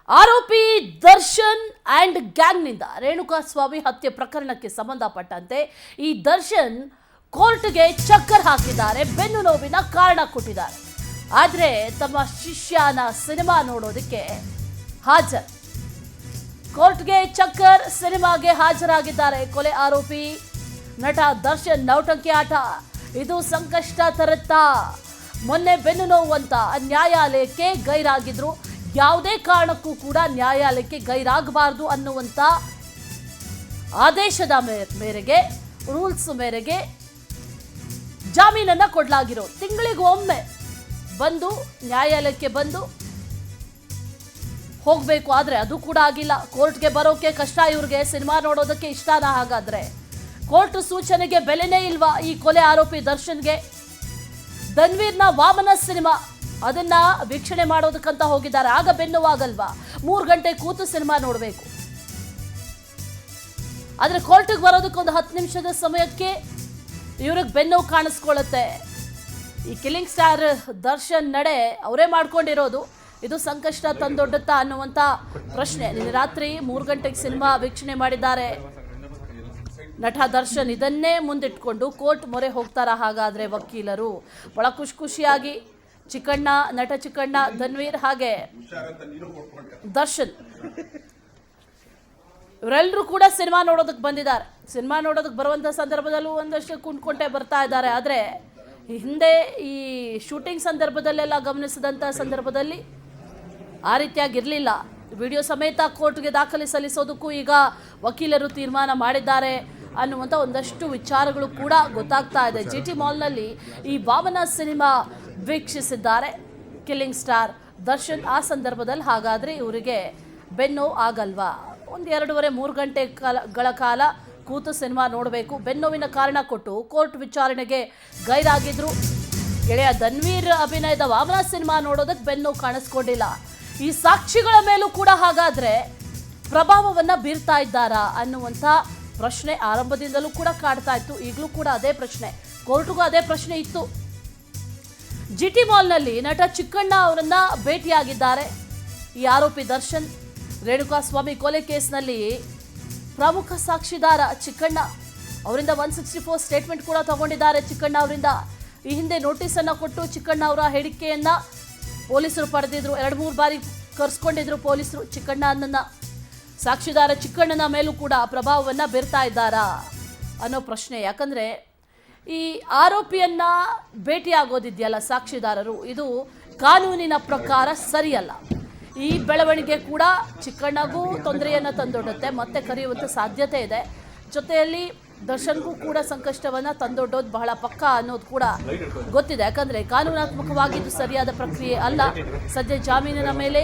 ಆರೋಪಿ ದರ್ಶನ್ ಅಂಡ್ ಗ್ಯಾಂಗ್ನಿಂದ ರೇಣುಕಾಸ್ವಾಮಿ ಹತ್ಯೆ ಪ್ರಕರಣಕ್ಕೆ ಸಂಬಂಧಪಟ್ಟಂತೆ ಈ ದರ್ಶನ್ ಕೋರ್ಟ್ಗೆ ಚಕ್ಕರ್ ಹಾಕಿದ್ದಾರೆ, ಬೆನ್ನು ನೋವಿನ ಕಾರಣ ಕೊಟ್ಟಿದ್ದಾರೆ. ಆದರೆ ತಮ್ಮ ಶಿಷ್ಯನ ಸಿನಿಮಾ ನೋಡೋದಕ್ಕೆ ಹಾಜರ್, ಕೋರ್ಟ್ಗೆ ಚಕ್ಕರ್ ಸಿನಿಮಾಗೆ ಹಾಜರಾಗಿದ್ದಾರೆ. ಕೊಲೆ ಆರೋಪಿ ನಟ ದರ್ಶನ್ ನೌಟಂಕಿ ಆಟ ಇದು ಸಂಕಷ್ಟ ತರುತ್ತಾ? ಮೊನ್ನೆ ಬೆನ್ನು ನೋವಂತ ನ್ಯಾಯಾಲಯಕ್ಕೆ ಗೈರಾಗಿದ್ರು. ಯಾವುದೇ ಕಾರಣಕ್ಕೂ ಕೂಡ ನ್ಯಾಯಾಲಯಕ್ಕೆ ಗೈರಾಗಬಾರದು ಅನ್ನುವಂಥ ಆದೇಶದ ಮೇರೆಗೆ, ರೂಲ್ಸ್ ಮೇರೆಗೆ ಜಾಮೀನನ್ನ ಕೊಡಲಾಗಿರೋ. ತಿಂಗಳಿಗೊಮ್ಮೆ ಬಂದು ನ್ಯಾಯಾಲಯಕ್ಕೆ ಬಂದು ಹೋಗಬೇಕು, ಆದರೆ ಅದು ಕೂಡ ಆಗಿಲ್ಲ. ಕೋರ್ಟ್ಗೆ ಬರೋಕೆ ಕಷ್ಟ ಇವ್ರಿಗೆ, ಸಿನಿಮಾ ನೋಡೋದಕ್ಕೆ ಇಷ್ಟನಾ? ಹಾಗಾದ್ರೆ ಕೋರ್ಟ್ ಸೂಚನೆಗೆ ಬೆಲೆನೇ ಇಲ್ವಾ ಈ ಕೊಲೆ ಆರೋಪಿ ದರ್ಶನ್ಗೆ? ಧನ್ವೀರ್ನ ವಾಮನ ಸಿನಿಮಾ ಅದನ್ನ ವೀಕ್ಷಣೆ ಮಾಡೋದಕ್ಕಂತ ಹೋಗಿದ್ದಾರೆ. ಆಗ ಬೆನ್ನುವಾಗಲ್ವಾ? 3 ಗಂಟೆ ಕೂತು ಸಿನಿಮಾ ನೋಡಬೇಕು. ಆದ್ರೆ ಕೋರ್ಟ್ಗೆ ಬರೋದಕ್ಕೊಂದು 10 ನಿಮಿಷದ ಸಮಯಕ್ಕೆ ಇವ್ರಿಗೆ ಬೆನ್ನು ಕಾಣಿಸ್ಕೊಳ್ಳುತ್ತೆ. ಈ ಕಿಲ್ಲಿಂಗ್ ಸ್ಟಾರ್ ದರ್ಶನ್ ನಡೆ ಅವರೇ ಮಾಡ್ಕೊಂಡಿರೋದು. ಇದು ಸಂಕಷ್ಟ ತಂದೊಡ್ಡುತ್ತಾ ಅನ್ನುವಂಥ ಪ್ರಶ್ನೆ. ನಿನ್ನೆ ರಾತ್ರಿ 3 ಗಂಟೆಗೆ ಸಿನಿಮಾ ವೀಕ್ಷಣೆ ಮಾಡಿದ್ದಾರೆ ನಟ ದರ್ಶನ್. ಇದನ್ನೇ ಮುಂದಿಟ್ಕೊಂಡು ಕೋರ್ಟ್ ಮೊರೆ ಹೋಗ್ತಾರ ಹಾಗಾದ್ರೆ ವಕೀಲರು? ಬಹಳ ಖುಷಿಯಾಗಿ ಚಿಕ್ಕಣ್ಣ, ನಟ ಚಿಕ್ಕಣ್ಣ, ಧನ್ವೀರ್ ಹಾಗೆ ದರ್ಶನ್ ಇವರೆಲ್ಲರೂ ಕೂಡ ಸಿನಿಮಾ ನೋಡೋದಕ್ಕೆ ಬಂದಿದ್ದಾರೆ. ಸಿನಿಮಾ ನೋಡೋದಕ್ಕೆ ಬರುವಂಥ ಸಂದರ್ಭದಲ್ಲೂ ಒಂದಷ್ಟು ಕುಂಡ್ಕೊಂಡೆ ಬರ್ತಾ ಇದ್ದಾರೆ. ಆದರೆ ಹಿಂದೆ ಈ ಶೂಟಿಂಗ್ ಸಂದರ್ಭದಲ್ಲೆಲ್ಲ ಗಮನಿಸಿದಂಥ ಸಂದರ್ಭದಲ್ಲಿ ಆ ರೀತಿಯಾಗಿರಲಿಲ್ಲ. ವಿಡಿಯೋ ಸಮೇತ ಕೋರ್ಟ್ಗೆ ದಾಖಲೆ ಸಲ್ಲಿಸೋದಕ್ಕೂ ಈಗ ವಕೀಲರು ತೀರ್ಮಾನ ಮಾಡಿದ್ದಾರೆ ಅನ್ನುವಂಥ ಒಂದಷ್ಟು ವಿಚಾರಗಳು ಕೂಡ ಗೊತ್ತಾಗ್ತಾ ಇದೆ. GT ಮಾಲ್ನಲ್ಲಿ ಈ ವಾಮನ ಸಿನಿಮಾ ವೀಕ್ಷಿಸಿದ್ದಾರೆ ಕಿಲ್ಲಿಂಗ್ ಸ್ಟಾರ್ ದರ್ಶನ್. ಆ ಸಂದರ್ಭದಲ್ಲಿ ಹಾಗಾದರೆ ಇವರಿಗೆ ಬೆನ್ನು ಆಗಲ್ವಾ? 2.5-3 ಗಂಟೆಗಳ ಕಾಲ ಕೂತು ಸಿನಿಮಾ ನೋಡಬೇಕು. ಬೆನ್ನೋವಿನ ಕಾರಣ ಕೊಟ್ಟು ಕೋರ್ಟ್ ವಿಚಾರಣೆಗೆ ಗೈರಾಗಿದ್ರು. ಗೆಳೆಯ ಧನ್ವೀರ್ ಅಭಿನಯದ ವಾಮನ ಸಿನಿಮಾ ನೋಡೋದಕ್ಕೆ ಬೆನ್ನು ಕಾಣಿಸ್ಕೊಂಡಿಲ್ಲ. ಈ ಸಾಕ್ಷಿಗಳ ಮೇಲೂ ಕೂಡ ಹಾಗಾದ್ರೆ ಪ್ರಭಾವವನ್ನ ಬೀರ್ತಾ ಇದ್ದಾರಾ ಅನ್ನುವಂಥ ಪ್ರಶ್ನೆ ಆರಂಭದಿಂದಲೂ ಕೂಡ ಕಾಡ್ತಾ ಇತ್ತು. ಈಗಲೂ ಕೂಡ ಅದೇ ಪ್ರಶ್ನೆ, ಕೋರ್ಟ್ಗೂ ಅದೇ ಪ್ರಶ್ನೆ ಇತ್ತು. GT ಮಾಲ್ನಲ್ಲಿ ನಟ ಚಿಕ್ಕಣ್ಣ ಅವರನ್ನ ಭೇಟಿಯಾಗಿದ್ದಾರೆ ಈ ಆರೋಪಿ ದರ್ಶನ್. ರೇಣುಕಾಸ್ವಾಮಿ ಕೊಲೆ ಕೇಸ್ನಲ್ಲಿ ಪ್ರಮುಖ ಸಾಕ್ಷಿದಾರ ಚಿಕ್ಕಣ್ಣ. ಅವರಿಂದ 164 ಸ್ಟೇಟ್ಮೆಂಟ್ ಕೂಡ ತಗೊಂಡಿದ್ದಾರೆ ಚಿಕ್ಕಣ್ಣ ಅವರಿಂದ. ಈ ಹಿಂದೆ ನೋಟಿಸ್ ಅನ್ನ ಕೊಟ್ಟು ಚಿಕ್ಕಣ್ಣ ಅವರ ಹೇಳಿಕೆಯನ್ನ ಪೊಲೀಸರು ಪಡೆದಿದ್ರು. 2-3 ಬಾರಿ ಕರ್ಸ್ಕೊಂಡಿದ್ರು ಪೊಲೀಸರು ಚಿಕ್ಕಣ್ಣ ಅನ್ನನ್ನ. ಸಾಕ್ಷಿದಾರ ಚಿಕ್ಕಣ್ಣನ ಮೇಲೂ ಕೂಡ ಪ್ರಭಾವವನ್ನ ಬೀರ್ತಾ ಇದ್ದಾರಾ ಅನ್ನೋ ಪ್ರಶ್ನೆ. ಯಾಕಂದ್ರೆ ಈ ಆರೋಪಿಯನ್ನ ಭೇಟಿಯಾಗೋದಿದೆಯಲ್ಲ ಸಾಕ್ಷಿದಾರರು, ಇದು ಕಾನೂನಿನ ಪ್ರಕಾರ ಸರಿಯಲ್ಲ. ಈ ಬೆಳವಣಿಗೆ ಕೂಡ ಚಿಕ್ಕಣ್ಣಗೂ ತೊಂದರೆಯನ್ನು ತಂದೊಡ್ಡುತ್ತೆ, ಮತ್ತೆ ಕರೆಯುವಂಥ ಸಾಧ್ಯತೆ ಇದೆ. ಜೊತೆಯಲ್ಲಿ ದರ್ಶನ್ಗೂ ಕೂಡ ಸಂಕಷ್ಟವನ್ನು ತಂದೊಡ್ಡೋದು ಬಹಳ ಪಕ್ಕ ಅನ್ನೋದು ಕೂಡ ಗೊತ್ತಿದೆ. ಯಾಕಂದರೆ ಕಾನೂನಾತ್ಮಕವಾಗಿ ಇದು ಸರಿಯಾದ ಪ್ರಕ್ರಿಯೆ ಅಲ್ಲ. ಸದ್ಯ ಜಾಮೀನಿನ ಮೇಲೆ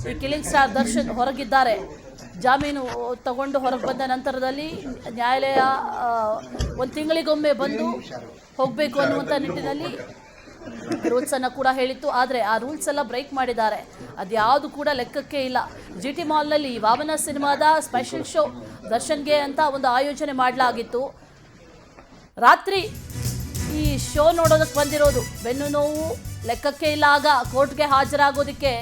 ಈ ಕಿಲ್ಲಿಂಗ್ ಸ್ಟಾರ್ ದರ್ಶನ್ ಹೊರಗಿದ್ದಾರೆ. ಜಾಮೀನು ತಗೊಂಡು ಹೊರಗೆ ಬಂದ ನಂತರದಲ್ಲಿ ನ್ಯಾಯಾಲಯ 1 ತಿಂಗಳಿಗೊಮ್ಮೆ ಬಂದು ಹೋಗಬೇಕು ಅನ್ನುವಂಥ ನಿಟ್ಟಿನಲ್ಲಿ ರೂಲ್ಸನ್ನು ಕೂಡ ಹೇಳಿತ್ತು. ಆದರೆ ಆ ರೂಲ್ಸ್ ಎಲ್ಲ ಬ್ರೇಕ್ ಮಾಡಿದ್ದಾರೆ. ಅದ್ಯಾವುದು ಕೂಡ ಲೆಕ್ಕಕ್ಕೆ ಇಲ್ಲ. GT ಮಾಲ್ನಲ್ಲಿ ವಾಮನ ಸಿನಿಮಾದ ಸ್ಪೆಷಲ್ ಶೋ ದರ್ಶನ್ಗೆ ಅಂತ ಒಂದು ಆಯೋಜನೆ ಮಾಡಲಾಗಿತ್ತು. ರಾತ್ರಿ ಈ ಶೋ ನೋಡೋದಕ್ಕೆ ಬಂದಿರೋದು. ಬೆನ್ನು ನೋವು ಲೆಕ್ಕಕ್ಕೆ ಇಲ್ಲ. ಆಗ ಕೋರ್ಟ್ಗೆ ಹಾಜರಾಗೋದಕ್ಕೆ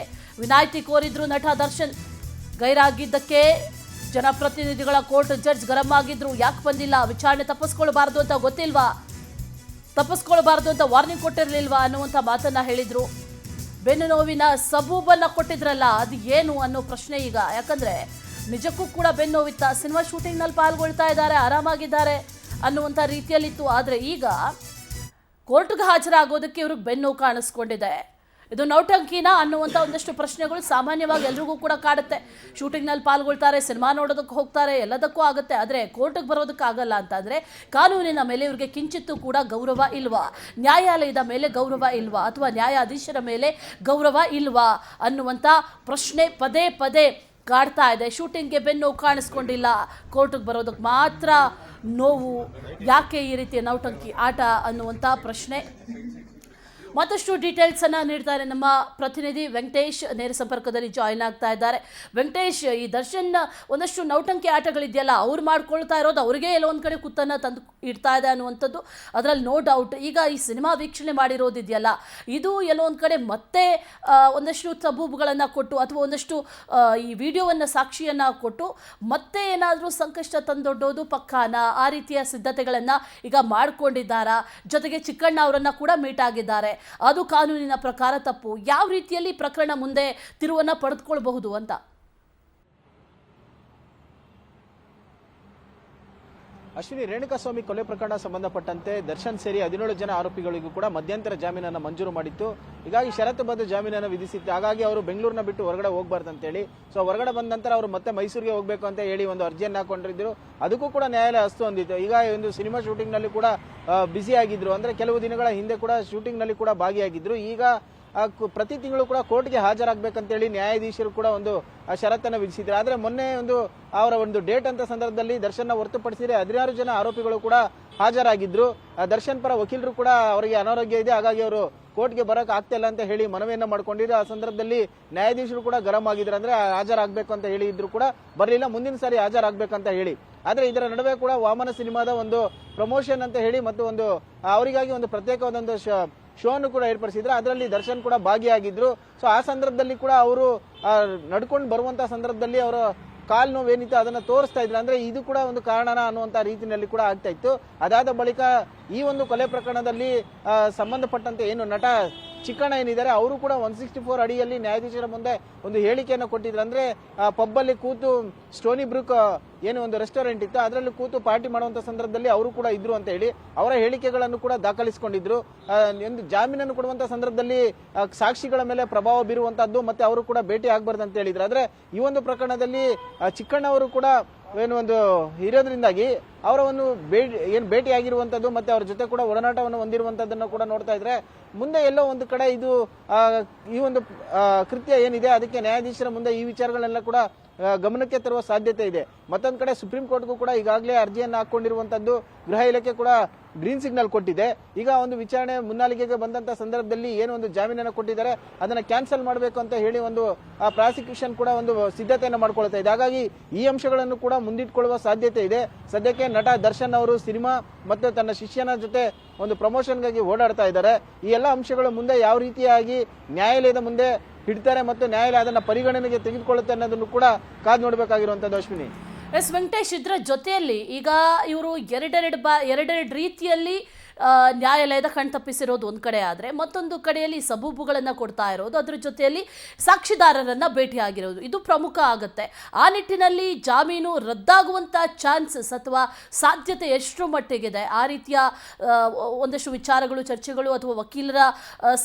ವಿನಾಯಿತಿ ಕೋರಿದ್ರು ನಟ ದರ್ಶನ್. ಗೈರಾಗಿದ್ದಕ್ಕೆ ಜನಪ್ರತಿನಿಧಿಗಳ ಕೋರ್ಟ್ ಜಡ್ಜ್ ಗರಂ ಆಗಿದ್ರು. ಯಾಕೆ ಬಂದಿಲ್ಲ? ವಿಚಾರಣೆ ತಪ್ಪಿಸ್ಕೊಳ್ಬಾರ್ದು ಅಂತ ಗೊತ್ತಿಲ್ವಾ? ತಪ್ಪಿಸ್ಕೊಳ್ಬಾರ್ದು ಅಂತ ವಾರ್ನಿಂಗ್ ಕೊಟ್ಟಿರಲಿಲ್ವಾ ಅನ್ನುವಂಥ ಮಾತನ್ನ ಹೇಳಿದ್ರು. ಬೆನ್ನು ನೋವಿನ ಸಬೂಬನ್ನ ಕೊಟ್ಟಿದ್ರಲ್ಲ, ಅದು ಏನು ಅನ್ನೋ ಪ್ರಶ್ನೆ ಈಗ. ಯಾಕಂದ್ರೆ ನಿಜಕ್ಕೂ ಕೂಡ ಬೆನ್ನು ನೋವಿತ್ತ. ಸಿನಿಮಾ ಶೂಟಿಂಗ್ನಲ್ಲಿ ಪಾಲ್ಗೊಳ್ತಾ ಇದ್ದಾರೆ, ಆರಾಮಾಗಿದ್ದಾರೆ ಅನ್ನುವಂಥ ರೀತಿಯಲ್ಲಿತ್ತು. ಆದರೆ ಈಗ ಕೋರ್ಟ್ಗೆ ಹಾಜರಾಗೋದಕ್ಕೆ ಇವ್ರಿಗೆ ಬೆನ್ನು ಕಾಣಿಸ್ಕೊಂಡಿದೆ. ಇದು ನೌಟಂಕಿನ ಅನ್ನುವಂಥ ಒಂದಷ್ಟು ಪ್ರಶ್ನೆಗಳು ಸಾಮಾನ್ಯವಾಗಿ ಎಲ್ರಿಗೂ ಕೂಡ ಕಾಡುತ್ತೆ. ಶೂಟಿಂಗ್ನಲ್ಲಿ ಪಾಲ್ಗೊಳ್ತಾರೆ, ಸಿನಿಮಾ ನೋಡೋದಕ್ಕೆ ಹೋಗ್ತಾರೆ, ಎಲ್ಲದಕ್ಕೂ ಆಗುತ್ತೆ. ಆದರೆ ಕೋರ್ಟಿಗೆ ಬರೋದಕ್ಕಾಗಲ್ಲ ಅಂತಂದರೆ ಕಾನೂನಿನ ಮೇಲೆ ಇವ್ರಿಗೆ ಕಿಂಚಿತ್ತೂ ಕೂಡ ಗೌರವ ಇಲ್ವಾ? ನ್ಯಾಯಾಲಯದ ಮೇಲೆ ಗೌರವ ಇಲ್ವಾ? ಅಥವಾ ನ್ಯಾಯಾಧೀಶರ ಮೇಲೆ ಗೌರವ ಇಲ್ವಾ ಅನ್ನುವಂಥ ಪ್ರಶ್ನೆ ಪದೇ ಪದೇ ಕಾಡ್ತಾ ಇದೆ. ಶೂಟಿಂಗ್ಗೆ ಬೆನ್ನು ಕಾಣಿಸ್ಕೊಂಡಿಲ್ಲ, ಕೋರ್ಟಿಗೆ ಬರೋದಕ್ಕೆ ಮಾತ್ರ ನೋವು. ಯಾಕೆ ಈ ರೀತಿಯ ನೌಟಂಕಿ ಆಟ ಅನ್ನುವಂಥ ಪ್ರಶ್ನೆ. ಮತ್ತಷ್ಟು ಡೀಟೇಲ್ಸ್ ಅನ್ನ ನೀಡ್ತಾರೆ ನಮ್ಮ ಪ್ರತಿನಿಧಿ ವೆಂಕಟೇಶ್. ನೇರ ಸಂಪರ್ಕದಲ್ಲಿ ಜಾಯಿನ್ ಆಗ್ತಾ ಇದ್ದಾರೆ. ವೆಂಕಟೇಶ್, ಈ ದರ್ಶನ್ ಒಂದಷ್ಟು ನೌಟಂಕಿ ಆಟಗಳಿದೆಯಲ್ಲ, ಅವ್ರು ಮಾಡ್ಕೊಳ್ತಾ ಇರೋದು ಅವ್ರಿಗೆ ಎಲ್ಲೋ ಒಂದ್ ಕಡೆ ಕುತ್ತನ್ನ ತಂದು ಇಡ್ತಾ ಇದೆ ಅನ್ನುವಂಥದ್ದು ಅದರಲ್ಲಿ ನೋ ಡೌಟ್. ಈಗ ಈ ಸಿನಿಮಾ ವೀಕ್ಷಣೆ ಮಾಡಿರೋದಿದೆಯಲ್ಲ, ಇದು ಎಲ್ಲೋ ಒಂದ್ ಕಡೆ ಮತ್ತೆ ಒಂದಷ್ಟು ಸಬೂಬುಗಳನ್ನ ಕೊಟ್ಟು ಅಥವಾ ಒಂದಷ್ಟು ಈ ವಿಡಿಯೋವನ್ನ ಸಾಕ್ಷಿಯನ್ನ ಕೊಟ್ಟು ಮತ್ತೆ ಏನಾದರೂ ಸಂಕಷ್ಟ ತಂದೊಡ್ಡೋದು ಪಕ್ಕಾನ, ಆ ರೀತಿಯ ಸಿದ್ಧತೆಗಳನ್ನ ಈಗ ಮಾಡ್ಕೊಂಡಿದ್ದಾರಾ? ಜೊತೆಗೆ ಚಿಕ್ಕಣ್ಣ ಅವರನ್ನ ಕೂಡ ಮೀಟ್ ಆಗಿದ್ದಾರೆ. ಅದು ಕಾನೂನಿನ ಪ್ರಕಾರ ತಪ್ಪು. ಯಾವ ರೀತಿಯಲ್ಲಿ ಪ್ರಕರಣ ಮುಂದೆ ತಿರುವನ್ನ ಪಡೆದುಕೊಳ್ಳಬಹುದು ಅಂತ? ಅಶ್ವಿನಿ, ರೇಣುಕಾಸ್ವಾಮಿ ಕೊಲೆ ಪ್ರಕರಣ ಸಂಬಂಧಪಟ್ಟಂತೆ ದರ್ಶನ್ ಸೇರಿ 17 ಜನ ಆರೋಪಿಗಳಿಗೂ ಕೂಡ ಮಧ್ಯಂತರ ಜಾಮೀನನ್ನು ಮಂಜೂರು ಮಾಡಿತ್ತು. ಹೀಗಾಗಿ ಷರತ್ತುಬದ್ಧ ಜಾಮೀನನ್ನು ವಿಧಿಸಿತ್ತು. ಹಾಗಾಗಿ ಅವರು ಬೆಂಗಳೂರಿನ ಬಿಟ್ಟು ಹೊರಗಡೆ ಹೋಗಬಾರ್ದು ಅಂತ ಹೇಳಿ, ಸೊ ಹೊರಗಡೆ ಬಂದ ನಂತರ ಅವರು ಮತ್ತೆ ಮೈಸೂರಿಗೆ ಹೋಗಬೇಕು ಅಂತ ಹೇಳಿ ಒಂದು ಅರ್ಜಿಯನ್ನು ಹಾಕೊಂಡಿದ್ರು. ಅದಕ್ಕೂ ಕೂಡ ನ್ಯಾಯಾಲಯ ಅಸ್ತು ಹೊಂದಿತ್ತು. ಈಗ ಒಂದು ಸಿನಿಮಾ ಶೂಟಿಂಗ್ ನಲ್ಲಿ ಕೂಡ ಬ್ಯುಸಿ ಆಗಿದ್ರು. ಅಂದ್ರೆ ಕೆಲವು ದಿನಗಳ ಹಿಂದೆ ಕೂಡ ಶೂಟಿಂಗ್ ನಲ್ಲಿ ಕೂಡ ಭಾಗಿಯಾಗಿದ್ರು. ಈಗ ಪ್ರತಿ ತಿಂಗಳು ಕೂಡ ಕೋರ್ಟ್ಗೆ ಹಾಜರಾಗಬೇಕಂತೇಳಿ ನ್ಯಾಯಾಧೀಶರು ಕೂಡ ಒಂದು ಷರತ್ತನ್ನು ವಿಧಿಸಿದ್ರು. ಆದ್ರೆ ಮೊನ್ನೆ ಅವರ ಒಂದು ಡೇಟ್ ಅಂತ ಸಂದರ್ಭದಲ್ಲಿ ದರ್ಶನ್ ಹೊರತುಪಡಿಸಿದ್ರೆ 16 ಜನ ಆರೋಪಿಗಳು ಕೂಡ ಹಾಜರಾಗಿದ್ರು. ದರ್ಶನ್ ಪರ ವಕೀಲರು ಕೂಡ ಅವರಿಗೆ ಅನಾರೋಗ್ಯ ಇದೆ, ಹಾಗಾಗಿ ಅವರು ಕೋರ್ಟ್ಗೆ ಬರಕ್ ಆಗ್ತಾ ಇಲ್ಲ ಅಂತ ಹೇಳಿ ಮನವಿಯನ್ನ ಮಾಡ್ಕೊಂಡಿದ್ರು. ಆ ಸಂದರ್ಭದಲ್ಲಿ ನ್ಯಾಯಾಧೀಶರು ಕೂಡ ಗರಂ ಆಗಿದ್ರು. ಅಂದ್ರೆ ಹಾಜರಾಗಬೇಕು ಅಂತ ಹೇಳಿ ಇದ್ರು ಕೂಡ ಬರಲಿಲ್ಲ, ಮುಂದಿನ ಸಾರಿ ಹಾಜರಾಗಬೇಕಂತ ಹೇಳಿ. ಆದ್ರೆ ಇದರ ನಡುವೆ ಕೂಡ ವಾಮನ ಸಿನಿಮಾದ ಒಂದು ಪ್ರಮೋಷನ್ ಅಂತ ಹೇಳಿ ಮತ್ತು ಒಂದು ಅವರಿಗಾಗಿ ಒಂದು ಪ್ರತ್ಯೇಕವಾದ ಶೋ ಅನ್ನು ಕೂಡ ಏರ್ಪಡಿಸಿದ್ರು. ಅದರಲ್ಲಿ ದರ್ಶನ್ ಕೂಡ ಭಾಗಿಯಾಗಿದ್ರು. ಸೊ ಆ ಸಂದರ್ಭದಲ್ಲಿ ಕೂಡ ಅವರು ನಡ್ಕೊಂಡು ಬರುವಂತಹ ಸಂದರ್ಭದಲ್ಲಿ ಅವರ ಕಾಲ್ ನೋವೇನಿತ್ತು ಅದನ್ನ ತೋರಿಸ್ತಾ ಇದ್ರು. ಅಂದ್ರೆ ಇದು ಕೂಡ ಒಂದು ಕಾರಣನ ಅನ್ನುವಂತ ರೀತಿಯಲ್ಲಿ ಕೂಡ ಆಗ್ತಾ ಇತ್ತು. ಅದಾದ ಬಳಿಕ ಈ ಒಂದು ಕೊಲೆ ಪ್ರಕರಣದಲ್ಲಿ ಸಂಬಂಧಪಟ್ಟಂತೆ ಏನು ನಟ ಚಿಕ್ಕಣ್ಣ ಏನಿದ್ದಾರೆ ಅವರು ಕೂಡ 164 ಅಡಿಯಲ್ಲಿ ನ್ಯಾಯಾಧೀಶರ ಮುಂದೆ ಒಂದು ಹೇಳಿಕೆಯನ್ನು ಕೊಟ್ಟಿದ್ರು. ಅಂದ್ರೆ ಪಬ್ ಅಲ್ಲಿ ಕೂತು ಸ್ಟೋನಿ ಬ್ರೂಕ್ ಏನು ಒಂದು ರೆಸ್ಟೋರೆಂಟ್ ಇತ್ತು, ಅದರಲ್ಲಿ ಕೂತು ಪಾರ್ಟಿ ಮಾಡುವಂತ ಸಂದರ್ಭದಲ್ಲಿ ಅವರು ಕೂಡ ಇದ್ರು ಅಂತ ಹೇಳಿ ಅವರ ಹೇಳಿಕೆಗಳನ್ನು ಕೂಡ ದಾಖಲಿಸಿಕೊಂಡಿದ್ರು. ಒಂದು ಜಾಮೀನನ್ನು ಕೊಡುವಂತ ಸಂದರ್ಭದಲ್ಲಿ ಸಾಕ್ಷಿಗಳ ಮೇಲೆ ಪ್ರಭಾವ ಬೀರುವಂತದ್ದು ಮತ್ತೆ ಅವರು ಕೂಡ ಭೇಟಿ ಆಗಬಾರ್ದು ಅಂತ ಹೇಳಿದ್ರು. ಆದ್ರೆ ಈ ಒಂದು ಪ್ರಕರಣದಲ್ಲಿ ಚಿಕ್ಕಣ್ಣ ಅವರು ಕೂಡ ಏನು ಒಂದು ಇರೋದ್ರಿಂದಾಗಿ ಅವರ ಒಂದು ಭೇಟಿ ಆಗಿರುವಂತದ್ದು ಮತ್ತೆ ಅವ್ರ ಜೊತೆ ಕೂಡ ಒಡನಾಟವನ್ನು ಹೊಂದಿರುವಂತದ್ದನ್ನ ಕೂಡ ನೋಡ್ತಾ ಇದ್ರೆ ಮುಂದೆ ಎಲ್ಲೋ ಒಂದು ಕಡೆ ಇದು ಈ ಒಂದು ಕೃತ್ಯ ಏನಿದೆ ಅದಕ್ಕೆ ನ್ಯಾಯಾಧೀಶರ ಮುಂದೆ ಈ ವಿಚಾರಗಳೆಲ್ಲ ಕೂಡ ಗಮನಕ್ಕೆ ತರುವ ಸಾಧ್ಯತೆ ಇದೆ. ಮತ್ತೊಂದು ಕಡೆ ಸುಪ್ರೀಂ ಕೋರ್ಟ್ಗೂ ಕೂಡ ಈಗಾಗಲೇ ಅರ್ಜಿಯನ್ನು ಹಾಕೊಂಡಿರುವಂತದ್ದು ಗೃಹ ಇಲಾಖೆ ಕೂಡ ಗ್ರೀನ್ ಸಿಗ್ನಲ್ ಕೊಟ್ಟಿದೆ. ಈಗ ಒಂದು ವಿಚಾರಣೆ ಮುನ್ನೆಲೆಗೆ ಬಂದಂತ ಸಂದರ್ಭದಲ್ಲಿ ಏನು ಒಂದು ಜಾಮೀನನ್ನು ಕೊಟ್ಟಿದ್ದಾರೆ ಅದನ್ನ ಕ್ಯಾನ್ಸಲ್ ಮಾಡಬೇಕು ಅಂತ ಹೇಳಿ ಒಂದು ಪ್ರಾಸಿಕ್ಯೂಷನ್ ಕೂಡ ಒಂದು ಸಿದ್ಧತೆಯನ್ನು ಮಾಡ್ಕೊಳ್ತಾ ಇದೆ. ಹಾಗಾಗಿ ಈ ಅಂಶಗಳನ್ನು ಕೂಡ ಮುಂದಿಟ್ಕೊಳ್ಳುವ ಸಾಧ್ಯತೆ ಇದೆ. ಸದ್ಯಕ್ಕೆ ನಟ ದರ್ಶನ್ ಅವರು ಸಿನಿಮಾ ಮತ್ತು ತನ್ನ ಶಿಷ್ಯನ ಜೊತೆ ಒಂದು ಪ್ರಮೋಷನ್ಗಾಗಿ ಓಡಾಡ್ತಾ ಇದ್ದಾರೆ. ಈ ಎಲ್ಲ ಅಂಶಗಳು ಮುಂದೆ ಯಾವ ರೀತಿಯಾಗಿ ನ್ಯಾಯಾಲಯದ ಮುಂದೆ ಹಿಡ್ತಾರೆ ಮತ್ತು ನ್ಯಾಯಾಲಯ ಅದನ್ನ ಪರಿಗಣನೆಗೆ ತೆಗೆದುಕೊಳ್ಳುತ್ತೆ ಅನ್ನೋದನ್ನು ಕೂಡ ಕಾದು ನೋಡಬೇಕಾಗಿರುವಂತದ್ದು. ಅಶ್ವಿನಿ, ಎಸ್ ವೆಂಕಟೇಶ್, ಇದರ ಜೊತೆಯಲ್ಲಿ ಈಗ ಇವರು ಎರಡೆರಡು ರೀತಿಯಲ್ಲಿ ನ್ಯಾಯಾಲಯದ ಕಣ್ತಪ್ಪಿಸಿರೋದು ಒಂದು ಕಡೆ ಆದರೆ, ಮತ್ತೊಂದು ಕಡೆಯಲ್ಲಿ ಸಬೂಬುಗಳನ್ನು ಕೊಡ್ತಾ ಇರೋದು, ಅದರ ಜೊತೆಯಲ್ಲಿ ಸಾಕ್ಷಿದಾರರನ್ನು ಭೇಟಿಯಾಗಿರೋದು, ಇದು ಪ್ರಮುಖ ಆಗುತ್ತೆ. ಆ ನಿಟ್ಟಿನಲ್ಲಿ ಜಾಮೀನು ರದ್ದಾಗುವಂಥ ಚಾನ್ಸಸ್ ಅಥವಾ ಸಾಧ್ಯತೆ ಎಷ್ಟರ ಮಟ್ಟಿಗಿದೆ? ಆ ರೀತಿಯ ಒಂದಷ್ಟು ವಿಚಾರಗಳು, ಚರ್ಚೆಗಳು ಅಥವಾ ವಕೀಲರ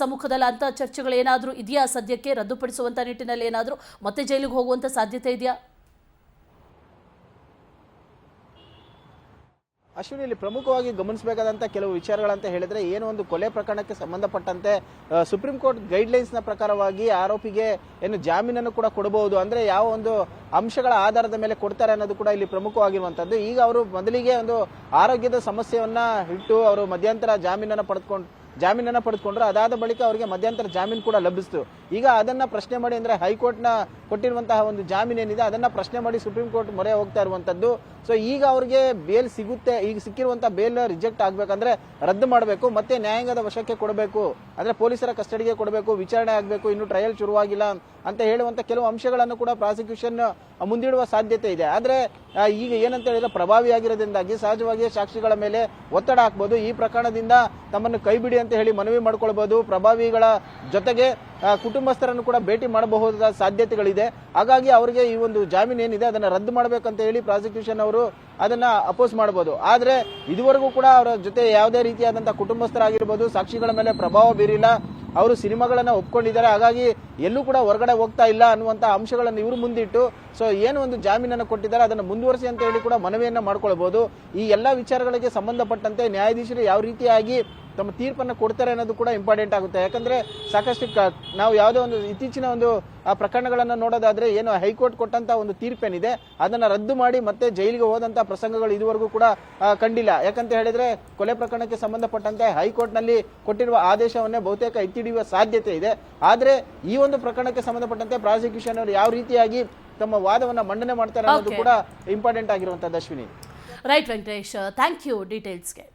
ಸಮ್ಮುಖದಲ್ಲಿ ಅಂಥ ಚರ್ಚೆಗಳು ಏನಾದರೂ ಇದೆಯಾ? ಸದ್ಯಕ್ಕೆ ರದ್ದುಪಡಿಸುವಂಥ ನಿಟ್ಟಿನಲ್ಲಿ ಏನಾದರೂ ಮತ್ತೆ ಜೈಲಿಗೆ ಹೋಗುವಂಥ ಸಾಧ್ಯತೆ ಇದೆಯಾ? ಅಶ್ವಿನಿ, ಇಲ್ಲಿ ಪ್ರಮುಖವಾಗಿ ಗಮನಿಸಬೇಕಾದಂತ ಕೆಲವು ವಿಚಾರಗಳಂತ ಹೇಳಿದ್ರೆ ಏನು ಒಂದು ಕೊಲೆ ಪ್ರಕರಣಕ್ಕೆ ಸಂಬಂಧಪಟ್ಟಂತೆ ಸುಪ್ರೀಂ ಕೋರ್ಟ್ ಗೈಡ್ಲೈನ್ಸ್ ನ ಪ್ರಕಾರವಾಗಿ ಆರೋಪಿಗೆ ಏನು ಜಾಮೀನನ್ನು ಕೂಡ ಕೊಡಬಹುದು. ಅಂದ್ರೆ ಯಾವ ಒಂದು ಅಂಶಗಳ ಆಧಾರದ ಮೇಲೆ ಕೊಡ್ತಾರೆ ಅನ್ನೋದು ಕೂಡ ಇಲ್ಲಿ ಪ್ರಮುಖವಾಗಿರುವಂತದ್ದು. ಈಗ ಅವರು ಮೊದಲಿಗೆ ಒಂದು ಆರೋಗ್ಯದ ಸಮಸ್ಯೆಯನ್ನ ಇಟ್ಟು ಅವರು ಮಧ್ಯಂತರ ಜಾಮೀನನ್ನ ಪಡೆದುಕೊಂಡ್ರು. ಅದಾದ ಬಳಿಕ ಅವರಿಗೆ ಮಧ್ಯಂತರ ಜಾಮೀನು ಕೂಡ ಲಭಿಸಿತು. ಈಗ ಅದನ್ನ ಪ್ರಶ್ನೆ ಮಾಡಿ ಅಂದ್ರೆ ಹೈಕೋರ್ಟ್ ನ ಕೊಟ್ಟಿರುವಂತಹ ಒಂದು ಜಾಮೀನು ಏನಿದೆ ಅದನ್ನ ಪ್ರಶ್ನೆ ಮಾಡಿ ಸುಪ್ರೀಂ ಕೋರ್ಟ್ ಮೊರೆ ಹೋಗ್ತಾ ಇರುವಂತದ್ದು. ಸೊ ಈಗ ಅವರಿಗೆ ಬೇಲ್ ಸಿಗುತ್ತೆ. ಈಗ ಸಿಕ್ಕಿರುವಂತಹ ಬೇಲ್ ರಿಜೆಕ್ಟ್ ಆಗ್ಬೇಕಂದ್ರೆ ರದ್ದು ಮಾಡಬೇಕು, ಮತ್ತೆ ನ್ಯಾಯಾಂಗದ ವಶಕ್ಕೆ ಕೊಡಬೇಕು, ಅಂದ್ರೆ ಪೊಲೀಸರ ಕಸ್ಟಡಿಗೆ ಕೊಡಬೇಕು, ವಿಚಾರಣೆ ಆಗಬೇಕು, ಇನ್ನು ಟ್ರಯಲ್ ಶುರುವಾಗಿಲ್ಲ ಅಂತ ಹೇಳುವಂತ ಕೆಲವು ಅಂಶಗಳನ್ನು ಕೂಡ ಪ್ರಾಸಿಕ್ಯೂಷನ್ ಮುಂದಿಡುವ ಸಾಧ್ಯತೆ ಇದೆ. ಆದ್ರೆ ಈಗ ಏನಂತ ಹೇಳಿದ್ರೆ ಪ್ರಭಾವಿಯಾಗಿರೋದ್ರಿಂದಾಗಿ ಸಹಜವಾಗಿ ಸಾಕ್ಷಿಗಳ ಮೇಲೆ ಒತ್ತಡ ಹಾಕಬಹುದು. ಈ ಪ್ರಕರಣದಿಂದ ತಮ್ಮನ್ನು ಕೈ ಬಿಡಿ ಅಂತ ಹೇಳಿ ಮನವಿ ಮಾಡ್ಕೊಳ್ಬಹುದು. ಪ್ರಭಾವಿಗಳ ಜೊತೆಗೆ ಕುಟುಂಬಸ್ಥರನ್ನು ಕೂಡ ಭೇಟಿ ಮಾಡಬಹುದಾದ ಸಾಧ್ಯತೆಗಳಿದೆ. ಹಾಗಾಗಿ ಅವರಿಗೆ ಈ ಒಂದು ಜಾಮೀನು ಏನಿದೆ ಅದನ್ನ ರದ್ದು ಮಾಡಬೇಕಂತ ಹೇಳಿ ಪ್ರಾಸಿಕ್ಯೂಷನ್ ಅವರು ಅದನ್ನ ಅಪೋಸ್ ಮಾಡಬಹುದು. ಆದ್ರೆ ಇದುವರೆಗೂ ಕೂಡ ಅವರ ಜೊತೆ ಯಾವುದೇ ರೀತಿಯಾದಂತಹ ಕುಟುಂಬಸ್ಥರಾಗಿರ್ಬೋದು ಸಾಕ್ಷಿಗಳ ಮೇಲೆ ಪ್ರಭಾವ ಬೀರಿಲ್ಲ. ಅವರು ಸಿನಿಮಾಗಳನ್ನ ಒಪ್ಕೊಂಡಿದ್ದಾರೆ. ಹಾಗಾಗಿ ಎಲ್ಲೂ ಕೂಡ ಹೊರಗಡೆ ಹೋಗ್ತಾ ಇಲ್ಲ ಅನ್ನುವಂತ ಅಂಶಗಳನ್ನು ಇವರು ಮುಂದಿಟ್ಟು ಸೊ ಏನು ಒಂದು ಜಾಮೀನನ್ನು ಕೊಟ್ಟಿದ್ದಾರೆ ಅದನ್ನು ಮುಂದುವರಿಸಿ ಅಂತ ಹೇಳಿ ಕೂಡ ಮನವಿಯನ್ನ ಮಾಡ್ಕೊಳ್ಬಹುದು. ಈ ಎಲ್ಲಾ ವಿಚಾರಗಳಿಗೆ ಸಂಬಂಧಪಟ್ಟಂತೆ ನ್ಯಾಯಾಧೀಶರು ಯಾವ ರೀತಿಯಾಗಿ ತಮ್ಮ ತೀರ್ಪನ್ನು ಕೊಡ್ತಾರೆ ಅನ್ನೋದು ಕೂಡ ಇಂಪಾರ್ಟೆಂಟ್ ಆಗುತ್ತೆ. ಯಾಕಂದ್ರೆ ಸಾಕಷ್ಟು ನಾವು ಯಾವುದೇ ಒಂದು ಇತ್ತೀಚಿನ ಒಂದು ಆ ಪ್ರಕರಣಗಳನ್ನು ನೋಡೋದಾದ್ರೆ ಏನು ಹೈಕೋರ್ಟ್ ಕೊಟ್ಟಂತ ಒಂದು ತೀರ್ಪೇನಿದೆ ಅದನ್ನ ರದ್ದು ಮಾಡಿ ಮತ್ತೆ ಜೈಲಿಗೆ ಹೋದಂತ ಪ್ರಸಂಗಗಳು ಇದುವರೆಗೂ ಕೂಡ ಕಂಡಿಲ್ಲ. ಯಾಕಂತ ಹೇಳಿದ್ರೆ ಕೊಲೆ ಪ್ರಕರಣಕ್ಕೆ ಸಂಬಂಧಪಟ್ಟಂತೆ ಹೈಕೋರ್ಟ್ ನಲ್ಲಿ ಕೊಟ್ಟಿರುವ ಆದೇಶವನ್ನೇ ಬಹುತೇಕ ಎತ್ತಿಡಿಯುವ ಸಾಧ್ಯತೆ ಇದೆ. ಆದ್ರೆ ಈ ಒಂದು ಪ್ರಕರಣಕ್ಕೆ ಸಂಬಂಧಪಟ್ಟಂತೆ ಪ್ರಾಸಿಕ್ಯೂಷನ್ ಅವರು ಯಾವ ರೀತಿಯಾಗಿ ತಮ್ಮ ವಾದವನ್ನ ಮಂಡನೆ ಮಾಡ್ತಾರೆ ಅನ್ನೋದು ಕೂಡ ಇಂಪಾರ್ಟೆಂಟ್ ಆಗಿರುವಂತದ್ದು. Ashwini. Right Venkatesh, thank you ಡೀಟೇಲ್ಸ್ಗೆ.